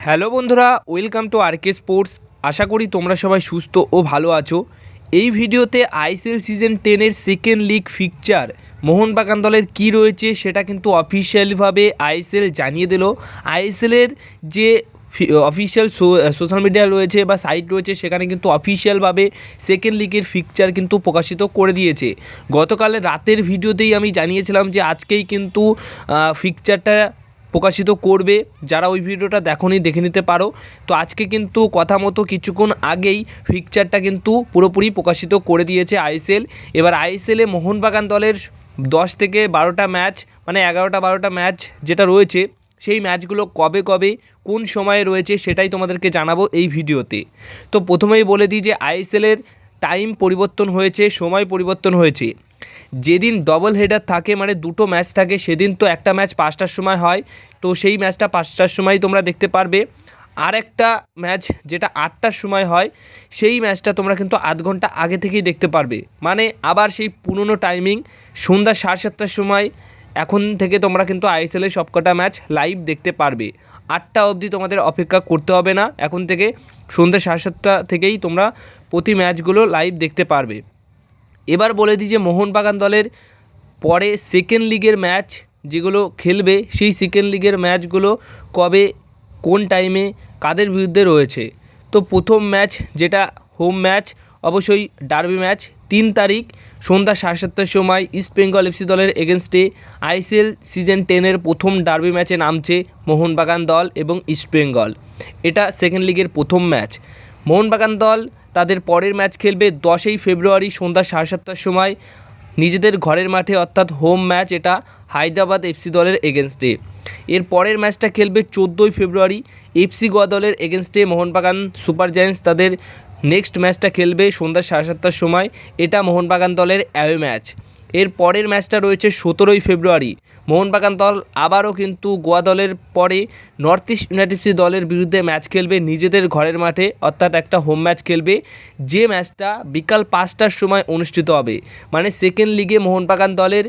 Hello বন্ধুরা, welcome to আরকে sports. আশা করি তোমরা সবাই সুস্থ ও ভালো আছো। এই ভিডিওতে আইএসএল সিজন 10-এর সেকেন্ড লিগ ফিকচার মোহনবাগান দলের কী রয়েছে সেটা কিন্তু অফিসিয়ালিভাবে আইএসএল জানিয়ে দিল। আইএসএলের যে অফিসিয়াল সোশ্যাল মিডিয়া রয়েছে বা সাইট রয়েছে সেখানে কিন্তু অফিসিয়ালভাবে সেকেন্ড লিগের ফিকচার কিন্তু প্রকাশিত করে দিয়েছে। গতকালের রাতের ভিডিওতেই আমি জানিয়েছিলাম যে আজকেই কিন্তু ফিকচারটা প্রকাশিত করবে। যারা ওই ভিডিওটা দেখোনি দেখে নিতে পারো। তো আজকে কিন্তু কথা মতো কিছুক্ষণ আগেই ফিকচারটা কিন্তু পুরোপুরি প্রকাশিত করে দিয়েছে আইএসএল। এবার আইএসএলে মোহনবাগান দলের 10 থেকে 12টা ম্যাচ, মানে 11টা-12টা ম্যাচ যেটা রয়েছে সেই ম্যাচগুলো কবে কবে কোন সময়ে রয়েছে সেটাই তোমাদেরকে জানাবো এই ভিডিওতে। তো প্রথমেই বলে দিই যে আইএসএলের টাইম পরিবর্তন হয়েছে, সময় পরিবর্তন হয়েছে। যেদিন ডবল হেডার থাকে, মানে দুটো ম্যাচ থাকে, সেদিন তো একটা ম্যাচ 5টার সময় হয়, তো সেই ম্যাচটা 5টার সময় তোমরা দেখতে পারবে। আর একটা ম্যাচ যেটা 8টার সময় হয় সেই ম্যাচটা তোমরা কিন্তু আধ ঘন্টা আগে থেকেই দেখতে পারবে। মানে আবার সেই পুরনো টাইমিং সন্ধ্যা 7:30টার সময় এখন থেকে তোমরা কিন্তু আইএসএলের সবকটা ম্যাচ লাইভ দেখতে পারবে। 8টা অবধি তোমাদের অপেক্ষা করতে হবে না, এখন থেকে সন্ধ্যা 7:30 থেকেই তোমরা প্রতি ম্যাচগুলো লাইভ দেখতে পারবে। এবার বলে দিই যে মোহনবাগান দলের পরে সেকেন্ড লিগের ম্যাচ যেগুলো খেলবে সেই সেকেন্ড লিগের ম্যাচগুলো কবে কোন টাইমে কাদের বিরুদ্ধে রয়েছে। তো প্রথম ম্যাচ যেটা হোম ম্যাচ, অবশ্যই ডার্বি ম্যাচ 3 তারিখ সন্ধ্যা 7:30টার সময় ইস্ট বেঙ্গল এফসি দলের এগেনস্টে আইএসএল সিজন 10-এর প্রথম ডার্বি ম্যাচে নামছে মোহনবাগান দল এবং ইস্ট বেঙ্গল। এটা সেকেন্ড লিগের প্রথম ম্যাচ। মোহনবাগান দল তাদের পরের ম্যাচ খেলবে 10ই ফেব্রুয়ারি সন্ধ্যা 7:30টার সময় নিজেদের ঘরের মাঠে, অর্থাৎ হোম ম্যাচ এটা হায়দ্রাবাদ এফসি দলের এগেনস্টে। এর পরের ম্যাচটা খেলবে 14ই ফেব্রুয়ারি এফসি গোয়া দলের এগেনস্টে। মোহনবাগান সুপার জায়ান্টস তাদের নেক্সট ম্যাচটা খেলবে সন্ধ্যা 7:30টার সময়, এটা মোহনবাগান দলের অ্যাওয়ে ম্যাচ। এর পরের ম্যাচটা রয়েছে 17ই ফেব্রুয়ারি। মোহনবাগান দল আবারও কিন্তু গোয়া দলের পরে নর্থ ইস্ট ইউনাইটেড এফসি দলের বিরুদ্ধে ম্যাচ খেলবে নিজেদের ঘরের মাঠে, অর্থাৎ একটা হোম ম্যাচ খেলবে, যে ম্যাচটা বিকাল 5টার সময় অনুষ্ঠিত হবে। মানে সেকেন্ড লিগে মোহনবাগান দলের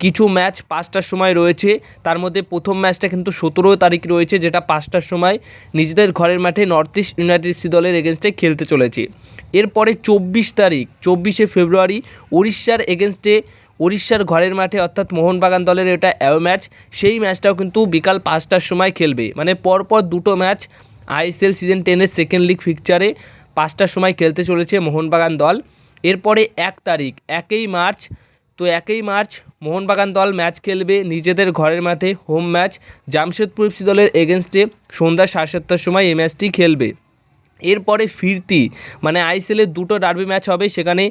কিছু ম্যাচ 5টার সময় রয়েছে, তার মধ্যে প্রথম ম্যাচটা কিন্তু 17 তারিখ রয়েছে, যেটা 5টার সময় নিজেদের ঘরের মাঠে নর্থ ইস্ট ইউনাইটেড এফসি দলের এগেনস্টে খেলতে চলেছে। এরপরে 24 তারিখ 24শে ফেব্রুয়ারি উড়িষ্যার এগেনস্টে, উড়িষ্যার ঘরের মাঠে, অর্থাৎ মোহনবাগান দলের এটা অ্যাওয়ে ম্যাচ, সেই ম্যাচটাও কিন্তু বিকাল 5টার সময় খেলবে। মানে পরপর দুটো ম্যাচ আইএসএল সিজন 10-এর সেকেন্ড লিগ ফিকচারে 5টার সময় খেলতে চলেছে মোহনবাগান দল। এরপরে 1 তারিখ 1ই মার্চ, তো 1ই মার্চ মোহনবাগান দল ম্যাচ খেলবে নিজেদের ঘরের মাঠে হোম ম্যাচ জামশেদপুর এফসি দলের এগেনস্টে সন্ধ্যা 7:30টার সময় এই ম্যাচটি খেলবে। এরপরে ফিরতি, মানে আইএসএলের দুটো ডার্বি ম্যাচ হবে, সেখানে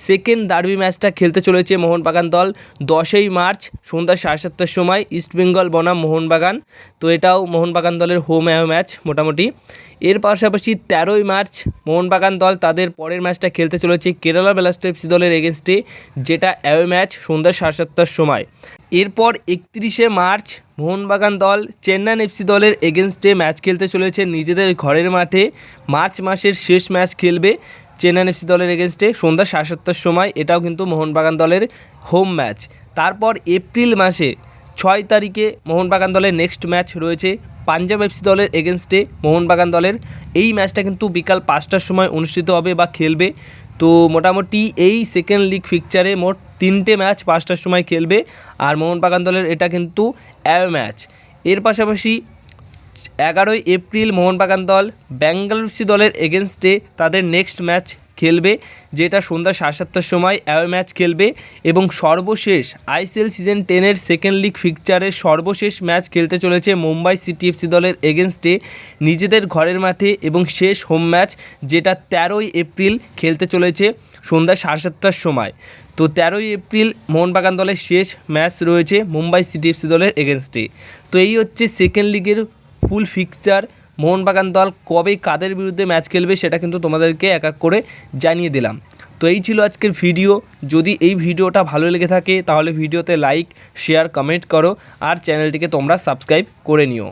সেকেন্ড ডার্বি ম্যাচটা খেলতে চলেছে মোহনবাগান দল 10ই মার্চ সন্ধ্যা 7:30টার সময় ইস্ট বেঙ্গল বনাম মোহনবাগান। তো এটাও মোহনবাগান দলের হোম অ্যাওয়ে ম্যাচ মোটামুটি। এর পাশাপাশি 13ই মার্চ মোহনবাগান দল তাদের পরের ম্যাচটা খেলতে চলেছে কেরালা ব্লাস্টার এফসি দলের এগেনস্টে, যেটা অ্যাওয়ে ম্যাচ সন্ধ্যা 7:30টার সময়। এরপর 31শে মার্চ মোহনবাগান দল চেন্নাই এফসি দলের এগেনস্টে ম্যাচ খেলতে চলেছে নিজেদের ঘরের মাঠে। মার্চ মাসের শেষ ম্যাচ খেলবে চেন্নাই এফসি দলের এগেনস্টে সন্ধ্যা 7:30টার সময়, এটাও কিন্তু মোহনবাগান দলের হোম ম্যাচ। তারপর এপ্রিল মাসে 6 তারিখে মোহনবাগান দলের নেক্সট ম্যাচ রয়েছে পাঞ্জাব এফসি দলের এগেনস্টে মোহনবাগান দলের। এই ম্যাচটা কিন্তু বিকাল 5টার সময় অনুষ্ঠিত হবে বা খেলবে। তো মোটামুটি এই সেকেন্ড লিগ ফিকচারে মোট 3টে ম্যাচ 5টার সময় খেলবে, আর মোহনবাগান দলের এটা কিন্তু অ্যাওয়ে ম্যাচ। এর পাশাপাশি 11ই এপ্রিল মোহনবাগান দল ব্যাঙ্গালোর এফসি দলের এগেনস্টে তাদের নেক্সট ম্যাচ খেলবে, যেটা সন্ধ্যা 7:30টার সময় অ্যাওয়ে ম্যাচ খেলবে। এবং সর্বশেষ আইএসএল সিজন 10-এর সেকেন্ড লিগ ফিকচারের সর্বশেষ ম্যাচ খেলতে চলেছে মুম্বাই সিটি এফসি দলের এগেনস্টে নিজেদের ঘরের মাঠে, এবং শেষ হোম ম্যাচ যেটা 13ই এপ্রিল খেলতে চলেছে সন্ধ্যা 7:30টার সময়। তো 13ই এপ্রিল মোহনবাগান দলের শেষ ম্যাচ রয়েছে মুম্বাই সিটি এফসি দলের এগেনস্টে। তো এই হচ্ছে সেকেন্ড লিগের ফুল ফিকচার। মোহনবাগান দল কবে কাদের বিরুদ্ধে ম্যাচ খেলবে সেটা কিন্তু তোমাদেরকে এক এক করে জানিয়ে দিলাম। তো এই ছিল আজকের ভিডিও। যদি এই ভিডিওটা ভালো লেগে থাকে তাহলে ভিডিওতে লাইক, শেয়ার, কমেন্ট করো, আর চ্যানেলটিকে তোমরা সাবস্ক্রাইব করে নিও।